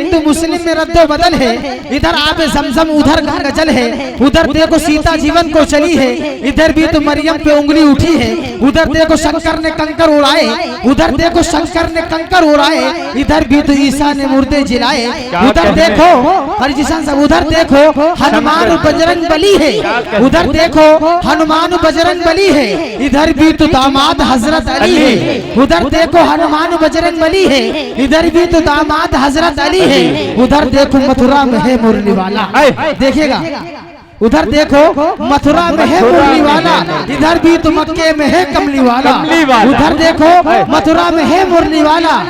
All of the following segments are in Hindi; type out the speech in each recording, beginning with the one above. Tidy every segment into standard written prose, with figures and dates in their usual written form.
हिंदू मुस्लिम में रद्दो बदल है, इधर आबे जमजम उधर गंगा जल है, उधर देखो सीता जीवन को चली है, इधर भी तो मरियम पे उंगली उठी है, उधर देखो शंकर ने कंकर उड़ाए, उधर देखो शंकर ने कंकर उड़ाए, इधर भी तो ईसा ने मुर्दे जिलाए, उधर देखो हरिजिशन साहब, उधर देखो हनुमान बजरंग बली है, उधर देखो हनुमान बजरंग बली है, इधर भी तो दामाद हजरत अली है, उधर देखो हनुमान बजरंग बली है, इधर भी तो दामाद हजरत अली है, उधर देखो मथुरा में है मुरली वाला, देखिएगा उधर देखो मथुरा में है मुरली वाला, इधर भी तो मक्के में है कमली वाला, उधर देखो मथुरा में है मुरली वाला,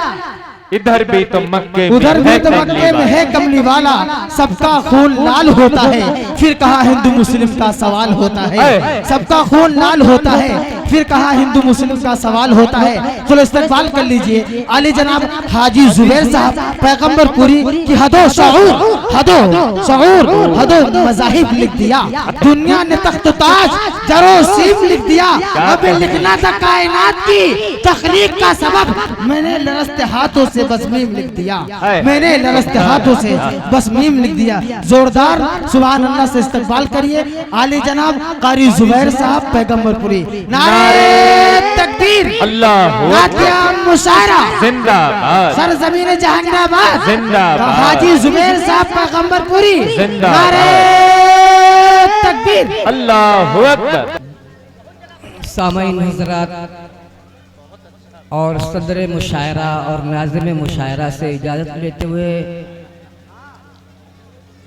इधर भी तो मक्के उधर भी तो मक्के में है कमली वाला, सबका खून लाल होता है, फिर कहा हिंदू मुस्लिम का सवाल होता है, सबका खून लाल होता है, फिर कहा हिंदू मुस्लिम का सवाल होता है। चलो इस्तकबाल कर लीजिए आली जनाब हाजी जुबैर साहब पैगंबरपुरी की हदो शऊर, हदो शऊर, हदो मज़ाहिब लिख दिया, दुनिया ने तख्त ताज जरोसीम लिख दिया, अबे लिखना था कायनात की तखलीक का सबब, मैंने लरस्ते हाथों से बस मीम लिख दिया, मैंने लरस्ते हाथों से बस मीम लिख दिया। जोरदार सुभान अल्लाह से इस्तकबाल करिए आली जनाब कारी जुबैर साहब पैगंबरपुरी। नारे तकबीर, अल्लाह मुशायरा जिंदाबाद, सरजमीन जहांगीराबाद जिंदाबाद, हाजी जुबैर साहब पैगंबरपुरी नारे तकबीर, अल्लाहु अकबर। सामईन हज़रात और सदर मुशायरा और नाज़िम मुशायरा से इजाज़त लेते हुए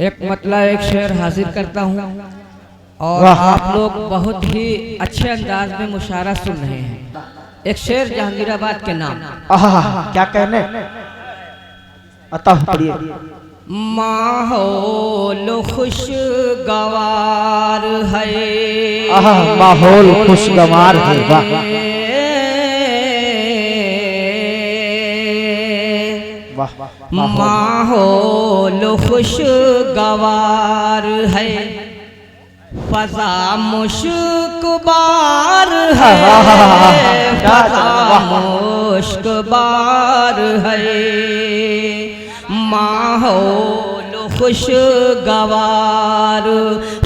एक मतलब एक शेर हाजिर करता हूँ और आप लोग बहुत ही अच्छे अंदाज में मुशायरा सुन रहे हैं। एक शेर जहांगीराबाद के नाम, क्या कहने अता पढ़िए। माहौल खुशगवार है, माहौल खुशगवार है, वाह माहौल खुशगवार है, फजा मुश्कबार है, फजा मुश्कबार है, माहौल खुशगवार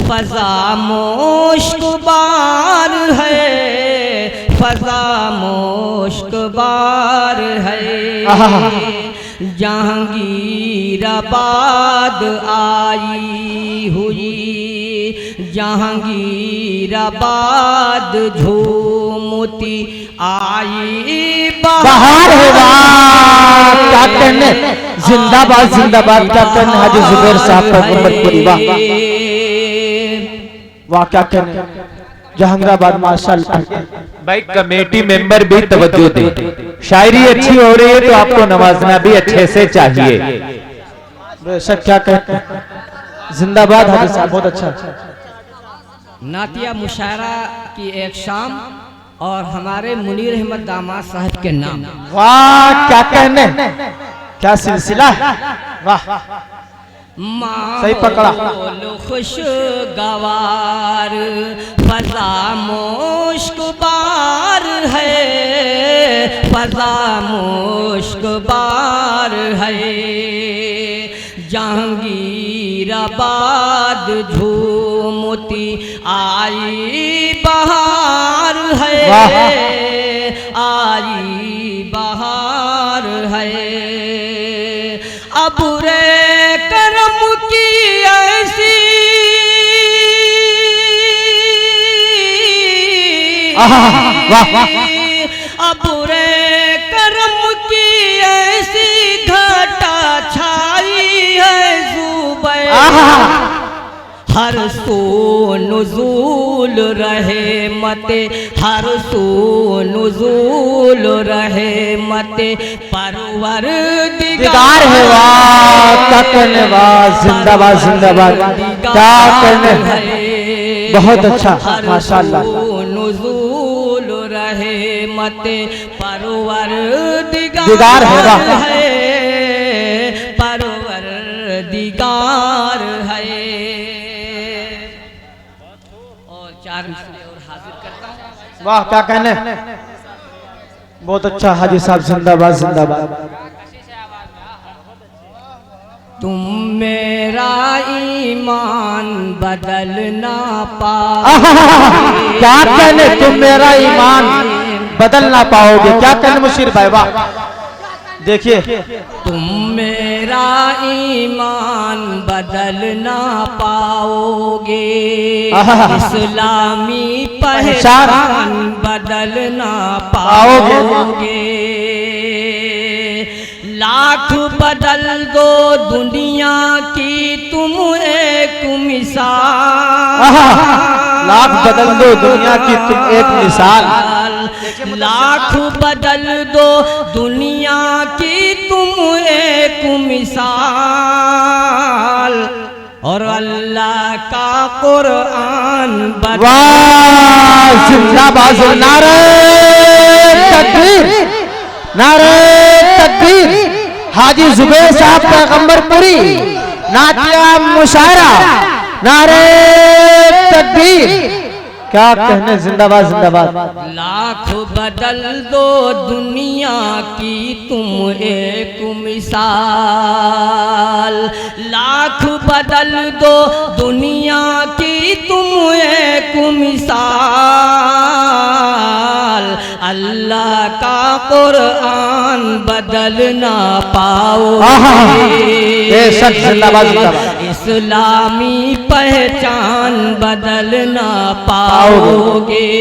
फजा मुश्कबार है, फजा मुश्कबार है, जहांगीराबाद आई हुई, जहांगीराबाद झूमती आई बाहर है, क्या कहने जिंदाबाद जिंदाबाद, क्या कहने हाजी जुबैर साहब पैगंबरपुरी, वाह क्या कहने जहांगीराबाद माशाअल्लाह। भाई कमेटी मेंबर भी तवज्जो दे, शायरी अच्छी हो रही है तो आपको नवाजना भी अच्छे से चाहिए। बेशक क्या कहते जिंदाबाद हाजी साहब, बहुत अच्छा। नातिया मुशायरा की एक शाम और हमारे मुनीर अहमद दामाद साहब के नाम, वाह क्या कहने, क्या सिलसिला, वाह सही पकड़ा। खुशगवार फजा मुश्कबार है, फजा मुश्कबार है, जहांगीराबाद झूमती आई बहार है, आई बहार है, अब रे करम की ऐसी अब रे करम की ऐसी घटा छाई है ज़ुबैर, हर सो नुज़ूल रहे मते, हर सो नुज़ूल रहे मते, परवरदिगार है, वाह क्या कहने, वाह जिंदाबाद जिंदाबाद, क्या कहने, बहुत अच्छा माशाअल्लाह। नुज़ूल रहे मते, दिगार है, वाह परवरदिगार है। और चार मिसरे और हाजिर करता हूँ, वाह क्या कहने, बहुत अच्छा हाजी साहब जिंदाबाद जिंदाबाद। तुम मेरा ईमान बदल ना पाओगे। क्या कहने, तुम मेरा ईमान बदल ना पाओगे। क्या कहने मुशीर भाई, वाह। देखिए, तुम मेरा ईमान बदल ना पाओगे, इस्लामी पहचान बदल ना पाओगे। लाख बदल दो दुनिया की तुम एक मिसाल, लाख बदल दो दुनिया की तुम एक मिसाल। लाख बदल दो दुनिया की तुम एक मिसाल, और अल्लाह का कुरान वाह, जिंदाबाद, नारे तकबीर, नारे तकबीर। हाजी जुबैर साहब पैगंबरपुरी नातिया मुशायरा, नारे तकबीर। क्या कहने, जिंदाबाद जिंदाबाद। लाख बदल दो दुनिया की तुम एक मिसाल, लाख बदल दो दुनिया की तुम एक मिसाल, अल्लाह का कुरान बदल ना पाओगे, जिंदाबाद जिंदाबाद। इस्लामी पहचान बदल ना पाओगे।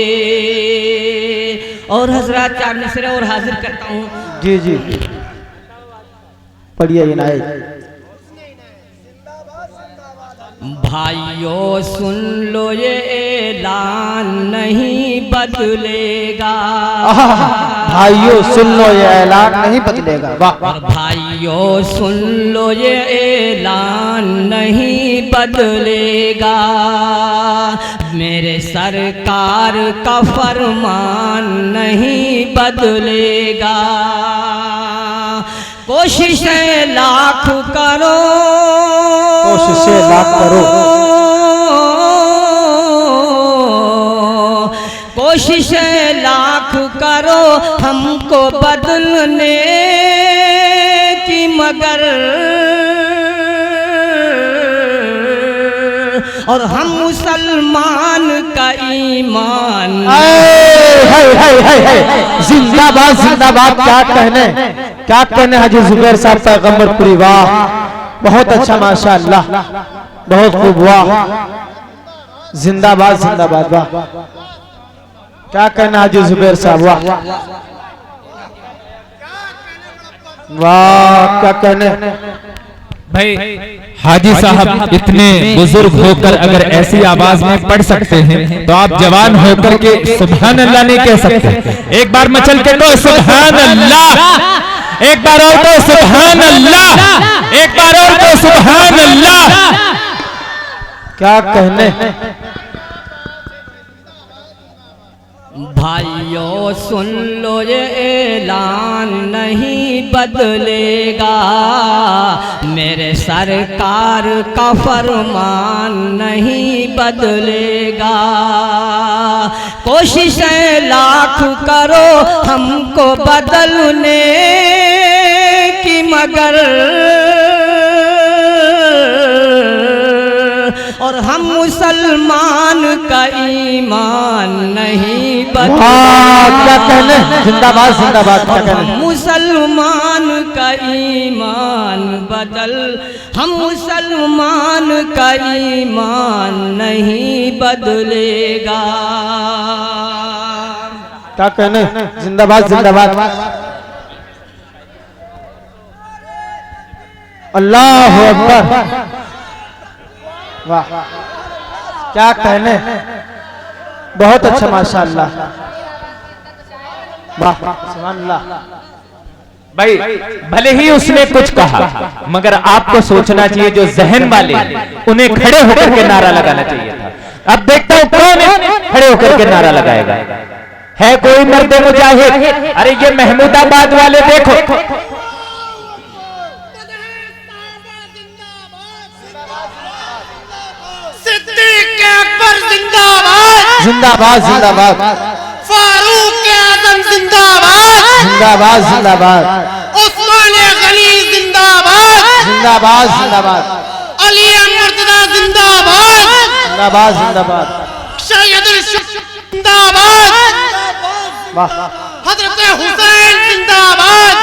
और हजरत चार मिसरे और हाजिर करता हूँ। जी जी, पढ़िए इनायत। भाइयों सुन लो ये ऐलान नहीं बदलेगा, भाइयों सुन लो ये ऐलान नहीं बदलेगा। वाह। और भाइयों सुन लो ये ऐलान नहीं बदलेगा, मेरे सरकार का फरमान नहीं बदलेगा। कोशिशें लाख करो, कोशिशें लाख करो, कोशिशें लाख करो हमको बदलने की, मगर और हम मुसलमान का ईमान। जिंदाबाद जिंदाबाद। क्या कहने, क्या कहने हाजी जुबैर साहब पैगंबरपुरी, वाह, बहुत अच्छा, माशाअल्लाह, बहुत खूब, वाह, जिंदाबाद जिंदाबाद, वाह। क्या कहना हाजी जुबैर साहब, वाह वाह, क्या कहने। भाई हाजी साहब इतने बुजुर्ग होकर अगर ऐसी आवाज में पढ़ सकते हैं तो आप जवान होकर के सुभान अल्लाह नहीं कह सकते। एक बार मचल के तो सुभान अल्लाह, एक बार और तो सुभान अल्लाह, एक बार और तो सुभान अल्लाह। क्या कहने। भाइयों सुन लो ये ऐलान नहीं बदलेगा, मेरे सरकार का फरमान नहीं बदलेगा। कोशिशें लाख करो हमको बदलने की, मगर और हम मुसलमान का ईमान नहीं बदलेगा। क्या कहने, जिंदाबाद जिंदाबाद। क्या कहने, हम मुसलमान का ईमान बदल, हम मुसलमान का ईमान नहीं बदलेगा। क्या कहने, जिंदाबाद जिंदाबाद। अल्लाह अकबर, वाह, क्या कहने, बहुत अच्छा, माशाअल्लाह, वाह, सुभान अल्लाह। भाई भले ही उसने कुछ कहा मगर आपको सोचना चाहिए जो जहन वाले उन्हें खड़े होकर के नारा लगाना चाहिए था। अब देखता हूं कौन खड़े होकर के नारा लगाएगा। है कोई मर्द मुजाहिद? अरे ये महमूदाबाद वाले देखो, जिंदाबाद जिंदाबाद। फारूक आजम जिंदाबाद, जिंदाबाद जिंदाबाद। उस्मान गनी जिंदाबाद। जिंदाबाद, जिंदाबाद जिंदाबाद, अली मुर्तजा जिंदाबाद, जिंदाबाद जिंदाबाद, सैयदुल जिंदाबाद, वाह, हजरत हुसैन जिंदाबाद,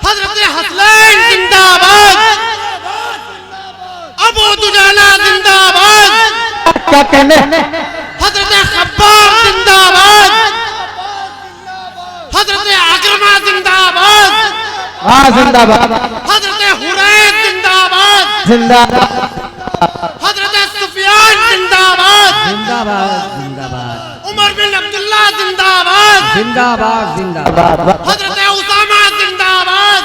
हजरत हसनैन जिंदाबाद, अबू दुजाना जिंदाबाद, क्या कहने, हजरत खब्बाब जिंदाबाद, हजरत अकरमा जिंदाबाद, वाह जिंदाबाद, हजरत हुरैन जिंदाबाद, जिंदाबाद, हजरत सुफियान जिंदाबाद, जिंदाबाद जिंदाबाद उमर बिन अब्दुल्ला जिंदाबाद, जिंदाबाद जिंदाबाद हजरत उसामा जिंदाबाद,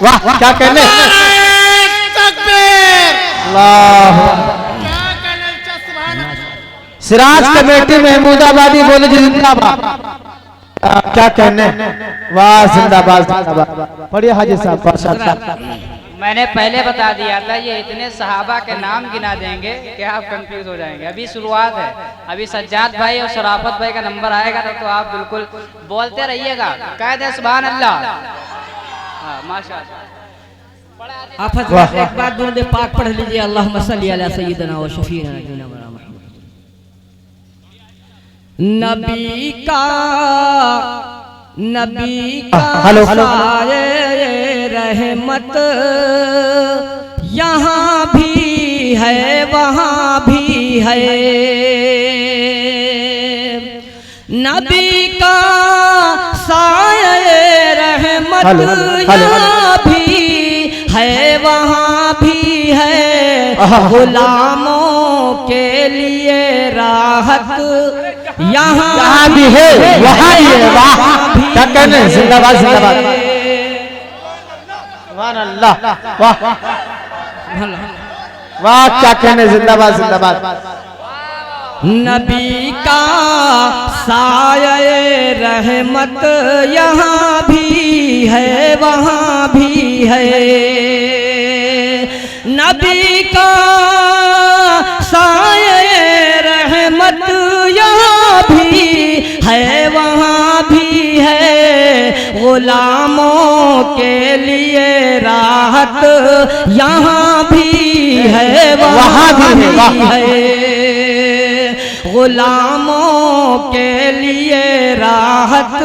वाह क्या कहने, नारे तकबीर, अल्लाह, क्या कहने, सुभान अल्लाह। सिराज कमेटी महमूदाबादी बोले जी जिंदाबाद, क्या कहने, वाह जिंदाबाद जिंदाबाद, पढ़िए हाजी साहब माशाअल्लाह। मैंने पहले बता दिया था ये इतने सहाबा के नाम गिना देंगे कि आप कंफ्यूज हो जाएंगे। अभी शुरुआत है, अभी सज्जाद भाई और शराफत भाई का नंबर आएगा ना तो आप बिल्कुल बोलते रहिएगा, कह दे सुभान अल्लाह। हाँ माशाअल्लाह। आप हजरत एक बार दुरूद पाक पढ़ लीजिए, अल्लाहुम्मा सल्ली अला सय्यिदना व शफीना नबी का हेलो साये रहमत यहाँ भी है वहाँ भी है, नबी का साये रहमत यहाँ भी है वहाँ भी है, गुलामों के लिए राहत यहाँ भी है वहाँ भी है, वाह क्या कहने, जिंदाबाद जिंदाबाद, सुभान अल्लाह, वाह वाह क्या कहने, जिंदाबाद जिंदाबाद, नबी का साये रहमत यहाँ भी है वहाँ भी है, नबी का साये रहमत यहाँ भी है वहाँ भी है, गुलामों के लिए राहत यहाँ भी है वहाँ भी है, गुलामों के लिए राहत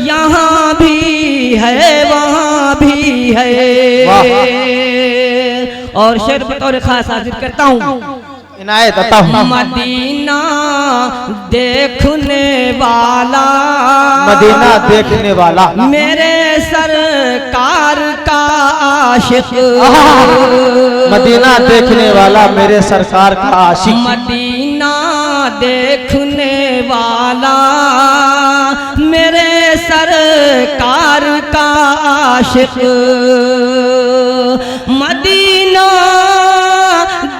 यहाँ भी है वहाँ भी है। और शेर बतौर खास हाजिर करता हूँ, इनायत अता हूँ, मदीना देखने वाला, मदीना देखने वाला, मेरे सरकार का आशिक, मदीना देखने वाला मेरे सरकार का आशिक, मदीना देखने वाला मेरे सरकार का आशिक, मदीना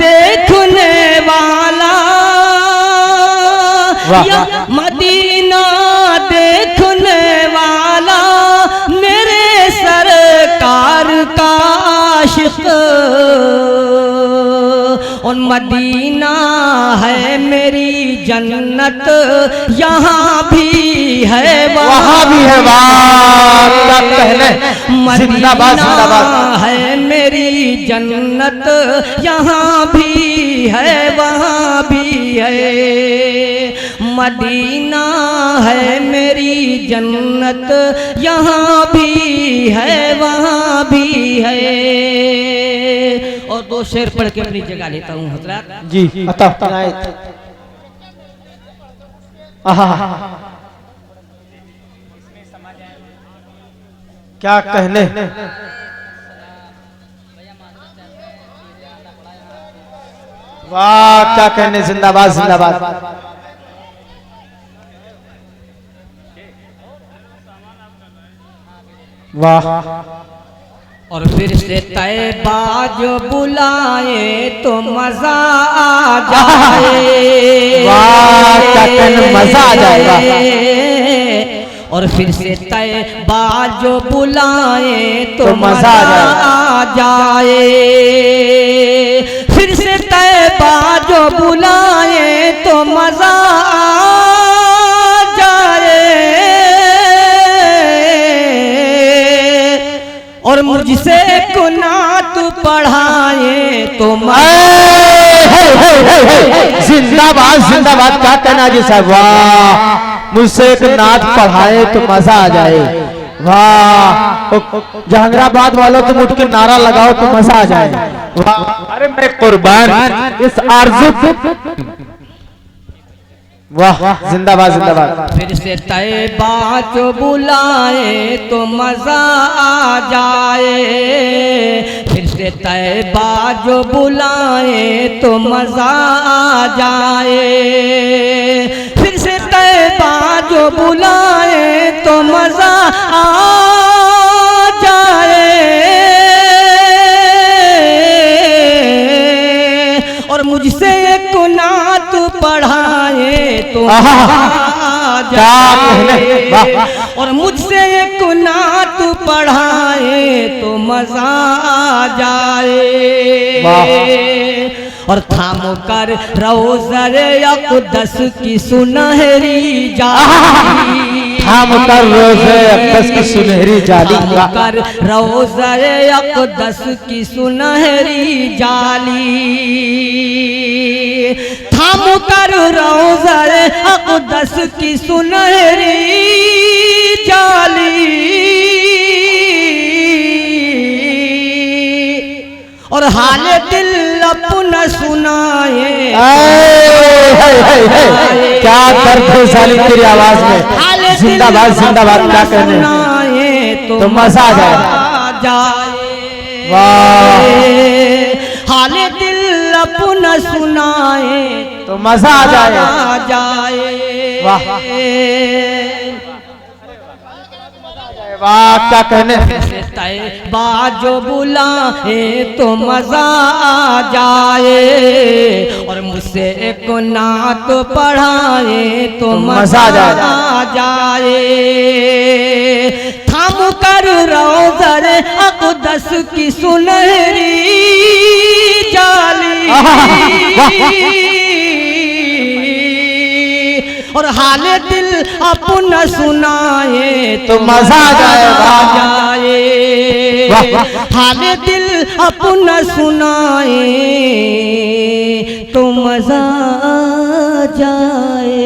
देखने वाला, या मदीना देखने वाला मेरे सरकार का आशिक, और मदीना है मेरी जन्नत यहाँ भी है वहाँ भी है, वाह क्या कहने, जिंदाबाद जिंदाबाद, है मेरी जन्नत यहाँ भी है वहाँ भी है, मदीना है मेरी जन्नत यहाँ भी है वहाँ भी है। और दो शेर पढ़ के अपनी जगह लेता हूँ हजरत जी अता इनायत, आहा क्या कहने, वाह क्या कहने, जिंदाबाद जिंदाबाद, वाह और फिर से तैबा जो बुलाए तो मजा आ जाए, वाह क्या कहने, मजा आ जाएगा, और फिर से तैबा जो बुलाए तो मजा आ जाए, फिर से तैबा जो बुलाए तो मजा आ जाए, मुझसे कुनात पढ़ाए तो जिंदाबाद जिंदाबाद। क्या कहना जी साहब, वाह। मुझसे एक नात पढ़ाए तो मजा आ जाए, वाह। जहांगीराबाद वालों तुम उठ के नारा लगाओ तो मजा आ जाए, वाह। अरे मैं कुर्बान इस आरज़ू, वाह। जिंदाबाद जिंदाबाद। फिर से तैबा जो बुलाए तो मजा आ जाए, फिर से तैबा जो बुलाए तो मजा आ जाए, फिर से तैबा जो बुलाए तो मजा आ जाए। और मुझसे एक नात पढ़ाए तो आ जाए, और मुझसे एक नात पढ़ाए तो मजा आ जाए। और थाम कर रोज़र अक़दस की सुनहरी जाली, थाम कर रोज़े अक़दस की सुनहरी जाली, थाम कर रोज़र अक़दस की सुनहरी जाली, थाम कर रोज़र अक़दस की सुनहरी जाली। और हाल दिल अपना सुनाए, क्या दर्द है सालिम तेरी आवाज में। जिंदाबाद जिंदाबाद। क्या कहने तो मजा आ जाए, वाह। हाल दिल अपना सुनाए तो मजा आ जाए, वाह वाह। क्या कहने, तैबा जो बुलाए तो मजा आ जाए, और मुझसे एक नात पढ़ाए तो मजा आ जाए। थाम कर रोज़र अक़दस की सुनहरी जाली, और हाल दिल अपना सुनाए तो मजा आ जाए, हाल दिल अपना सुनाए तो मजा आ जाए।